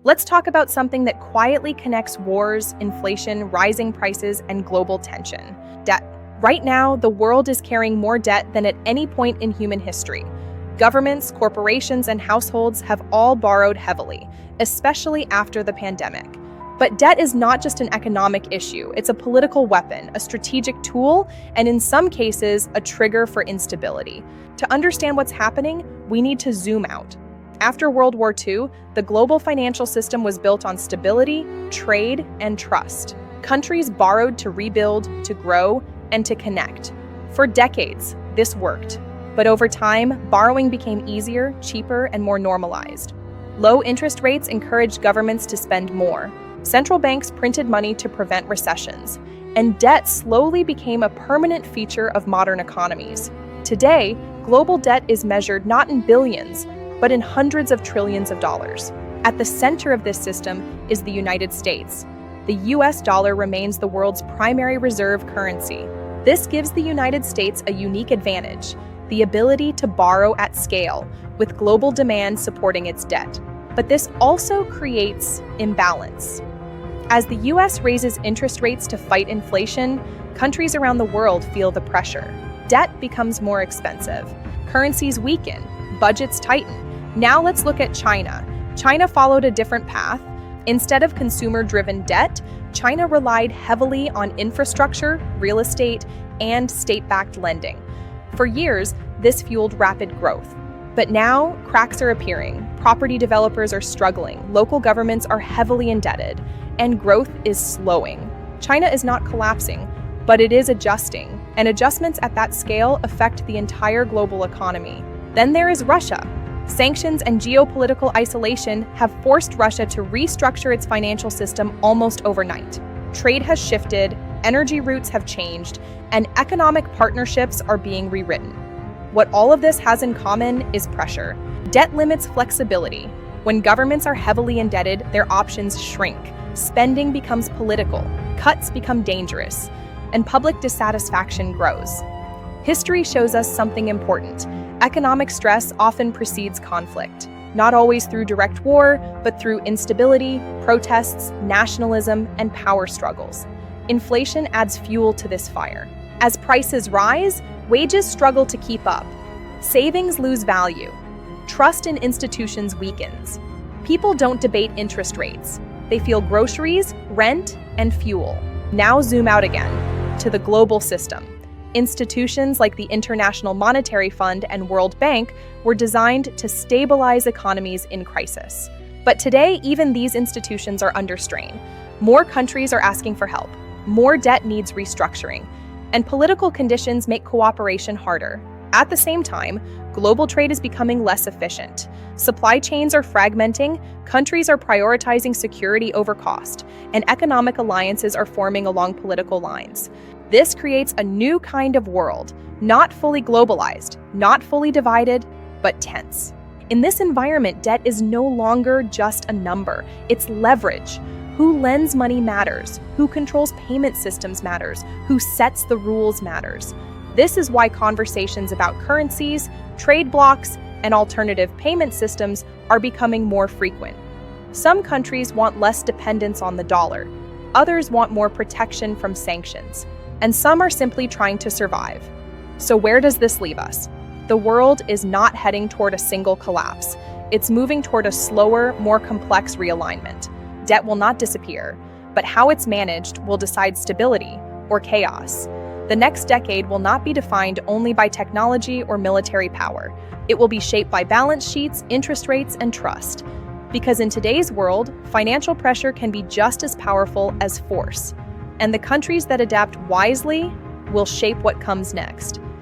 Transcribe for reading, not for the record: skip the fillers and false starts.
Let's talk about something that quietly connects wars, inflation, rising prices, and global tension: debt. Right now, the world is carrying more debt than at any point in human history. Governments, corporations, and households have all borrowed heavily, especially after the pandemic. But debt is not just an economic issue, it's a political weapon, a strategic tool, and in some cases, a trigger for instability. To understand what's happening, we need to zoom out. After World War II, the global financial system was built on stability, trade, and trust. Countries borrowed to rebuild, to grow, and to connect. For decades, this worked. But over time, borrowing became easier, cheaper, and more normalized. Low interest rates encouraged governments to spend more. Central banks printed money to prevent recessions, and debt slowly became a permanent feature of modern economies. Today, global debt is measured not in billions, but in hundreds of trillions of dollars. At the center of this system is the United States. The US dollar remains the world's primary reserve currency. This gives the United States a unique advantage: the ability to borrow at scale, with global demand supporting its debt. But this also creates imbalance. As the US raises interest rates to fight inflation, countries around the world feel the pressure. Debt becomes more expensive. Currencies weaken. Budgets tighten. Now let's look at China. China followed a different path. Instead of consumer-driven debt, China relied heavily on infrastructure, real estate, and state-backed lending. For years, this fueled rapid growth. But now, cracks are appearing. Property developers are struggling, local governments are heavily indebted, and growth is slowing. China is not collapsing, but it is adjusting, and adjustments at that scale affect the entire global economy. Then there is Russia. Sanctions and geopolitical isolation have forced Russia to restructure its financial system almost overnight. Trade has shifted, energy routes have changed, and economic partnerships are being rewritten. What all of this has in common is pressure. Debt limits flexibility. When governments are heavily indebted, their options shrink. Spending becomes political, cuts become dangerous, and public dissatisfaction grows. History shows us something important. Economic stress often precedes conflict, not always through direct war, but through instability, protests, nationalism, and power struggles. Inflation adds fuel to this fire. As prices rise, wages struggle to keep up. Savings lose value. Trust in institutions weakens. People don't debate interest rates. They feel groceries, rent, and fuel. Now zoom out again to the global system. Institutions like the International Monetary Fund and World Bank were designed to stabilize economies in crisis. But today, even these institutions are under strain. More countries are asking for help. More debt needs restructuring, and political conditions make cooperation harder. At the same time, global trade is becoming less efficient. Supply chains are fragmenting, countries are prioritizing security over cost, and economic alliances are forming along political lines. This creates a new kind of world, not fully globalized, not fully divided, but tense. In this environment, debt is no longer just a number, it's leverage. Who lends money matters, who controls payment systems matters, who sets the rules matters. This is why conversations about currencies, trade blocks, and alternative payment systems are becoming more frequent. Some countries want less dependence on the dollar, others want more protection from sanctions, and some are simply trying to survive. So where does this leave us? The world is not heading toward a single collapse. It's moving toward a slower, more complex realignment. Debt will not disappear, but how it's managed will decide stability or chaos. The next decade will not be defined only by technology or military power. It will be shaped by balance sheets, interest rates, and trust. Because in today's world, financial pressure can be just as powerful as force. And the countries that adapt wisely will shape what comes next.